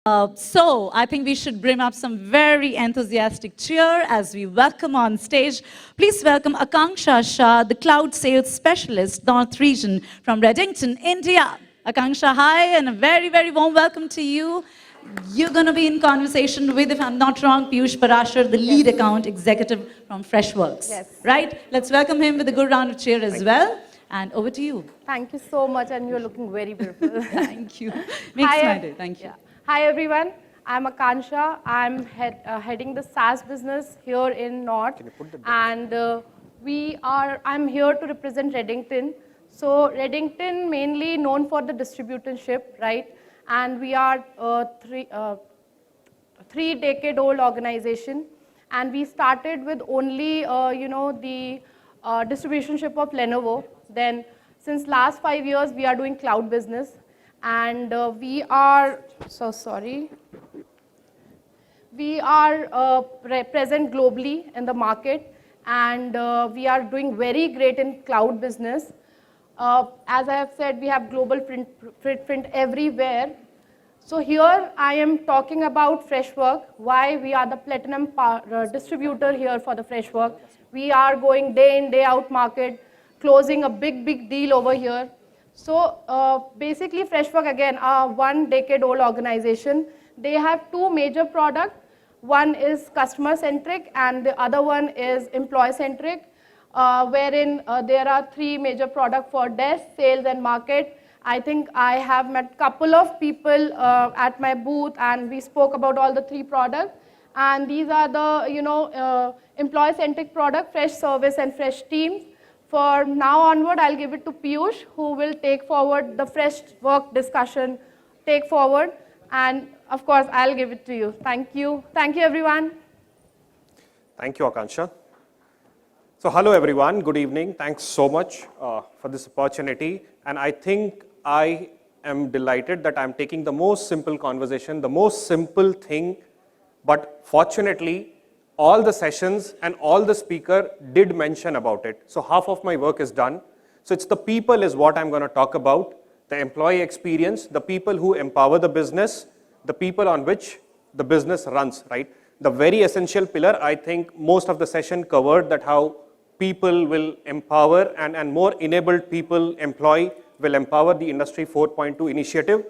So I think we should bring up some very enthusiastic cheer as we welcome on stage. Please welcome Akansha Shah, the Cloud Sales Specialist, North Region from Redington, India. Akansha, hi, and a very, very warm welcome to you. You're going to be in conversation with, if I'm not wrong, Piyush Parashar, the lead account executive from Freshworks. Yes. Right? Let's welcome him with a good round of cheer as well. And over to you. Thank you so much, and you're looking very beautiful. Thank you. Makes my day. Thank you. Yeah. Hi, everyone. I'm Akansha. I'm heading the SaaS business here in North, and I'm here to represent Redington. So Redington mainly known for the distributorship, right? And we are a three-decade-old organization, and we started with only the distributorship of Lenovo. Then, since last 5 years, we are doing cloud business, and we are present globally in the market, and we are doing very great in cloud business. As I have said, we have global footprint everywhere. So here I am talking about Freshworks, why we are the platinum distributor here for the Freshworks. We are going day in, day out market, closing a big deal over here. So basically Freshworks, again, a 1 decade old organization. They have two major products. One is customer centric and the other one is employee centric, wherein there are three major products for desk, sales and market. I think I have met a couple of people at my booth, and we spoke about all the three products. And these are the employee-centric product, Fresh Service and Fresh Teams. For now onward, I'll give it to Piyush, who will take forward the fresh work discussion, take forward. And of course, I'll give it to you. Thank you. Thank you, everyone. Thank you, Akansha. So hello, everyone. Good evening. Thanks so much for this opportunity. And I think I am delighted that I'm taking the most simple conversation, the most simple thing, but fortunately, all the sessions and all the speaker did mention about it. So half of my work is done. So it's the people is what I'm going to talk about, the employee experience, the people who empower the business, the people on which the business runs, right? The very essential pillar, I think most of the session covered that how people will empower and more enabled people employ will empower the Industry 4.2 initiative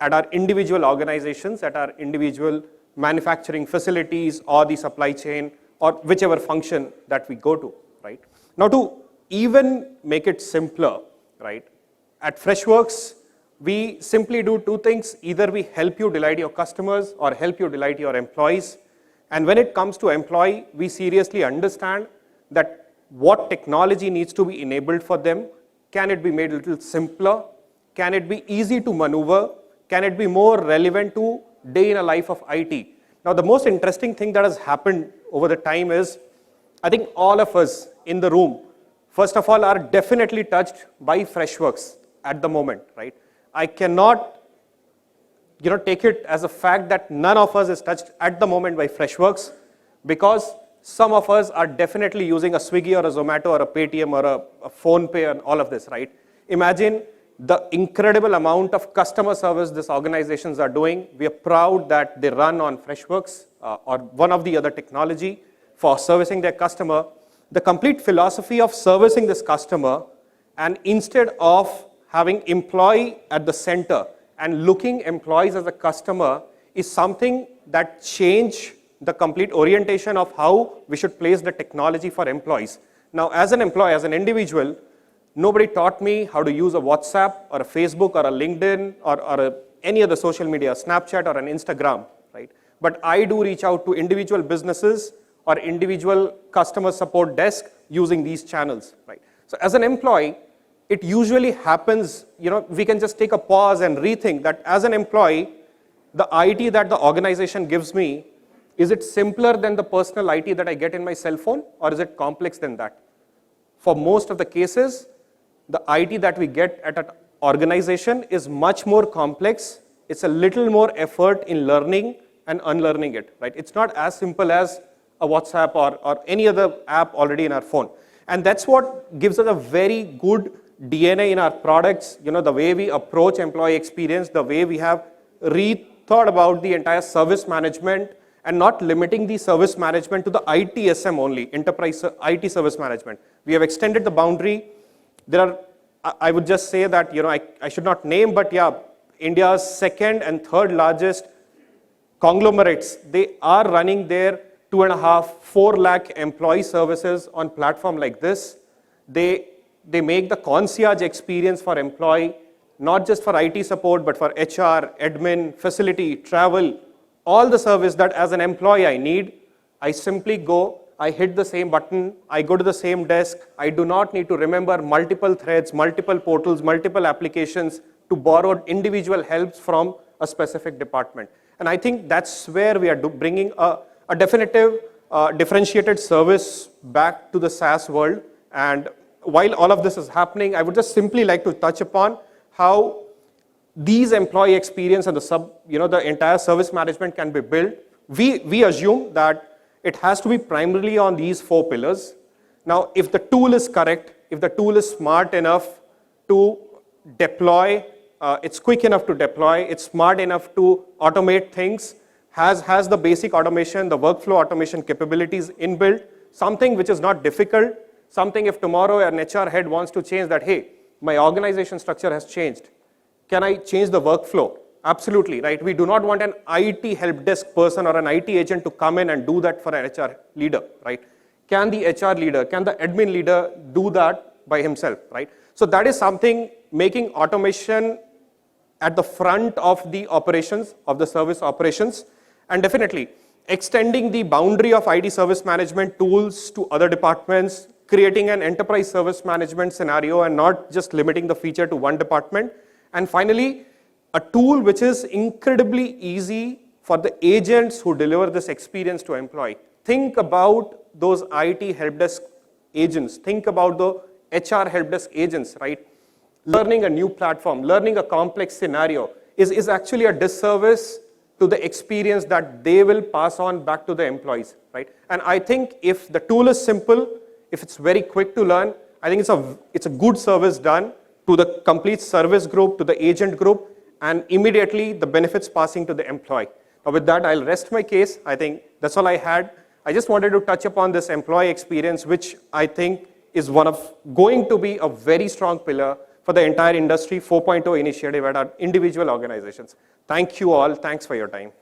at our individual organizations, at our individual manufacturing facilities or the supply chain or whichever function that we go to, right? Now to even make it simpler, right? At Freshworks, we simply do two things. Either we help you delight your customers or help you delight your employees. And when it comes to employee, we seriously understand that what technology needs to be enabled for them. Can it be made a little simpler? Can it be easy to maneuver? Can it be more relevant to day in a life of IT? Now, the most interesting thing that has happened over the time is, I think all of us in the room, first of all, are definitely touched by Freshworks at the moment, right? I cannot, take it as a fact that none of us is touched at the moment by Freshworks, because some of us are definitely using a Swiggy or a Zomato or a Paytm or a PhonePe and all of this, right? Imagine the incredible amount of customer service these organizations are doing. We are proud that they run on Freshworks or one of the other technology for servicing their customer. The complete philosophy of servicing this customer, and instead of having employee at the center and looking employees as a customer, is something that changed the complete orientation of how we should place the technology for employees. Now, as an employee, as an individual, nobody taught me how to use a WhatsApp or a Facebook or a LinkedIn or any other social media, Snapchat or an Instagram, right? But I do reach out to individual businesses or individual customer support desk using these channels, right? So as an employee, it usually happens, we can just take a pause and rethink that as an employee, the IT that the organization gives me, is it simpler than the personal IT that I get in my cell phone, or is it complex than that? For most of the cases, the IT that we get at an organization is much more complex. It's a little more effort in learning and unlearning it, right? It's not as simple as a WhatsApp or any other app already in our phone. And that's what gives us a very good DNA in our products, the way we approach employee experience, the way we have thought about the entire service management and not limiting the service management to the ITSM only, enterprise IT service management. We have extended the boundary. There are, I would just say that, I should not name, but yeah, India's second and third largest conglomerates, they are running their 2.5, 4 lakh employee services on platform like this. They make the concierge experience for employee, not just for IT support, but for HR, admin, facility, travel, all the service that as an employee I need. I simply go, I hit the same button, I go to the same desk. I do not need to remember multiple threads, multiple portals, multiple applications to borrow individual helps from a specific department. And I think that's where we are bringing a definitive, differentiated service back to the SaaS world. And while all of this is happening, I would just simply like to touch upon how these employee experience and the entire service management can be built. We assume that it has to be primarily on these 4 pillars. Now, if the tool is correct, if the tool is smart enough to deploy, it's quick enough to deploy, it's smart enough to automate things, has the basic automation, the workflow automation capabilities inbuilt, something which is not difficult, something if tomorrow an HR head wants to change that, hey, my organization structure has changed. Can I change the workflow? Absolutely, right? We do not want an IT help desk person or an IT agent to come in and do that for an HR leader, right? Can the HR leader, can the admin leader do that by himself, right? So that is something, making automation at the front of the operations, of the service operations, and definitely extending the boundary of IT service management tools to other departments, creating an enterprise service management scenario and not just limiting the feature to one department. And finally, a tool which is incredibly easy for the agents who deliver this experience to employee. Think about those IT helpdesk agents. Think about the HR helpdesk agents, right? Learning a new platform, learning a complex scenario is actually a disservice to the experience that they will pass on back to the employees, right? And I think if the tool is simple, if it's very quick to learn, I think it's a good service done to the complete service group, to the agent group, and immediately the benefits passing to the employee. Now with that, I'll rest my case. I think that's all I had. I just wanted to touch upon this employee experience, which I think is going to be a very strong pillar for the entire Industry 4.0 initiative at our individual organizations. Thank you all. Thanks for your time.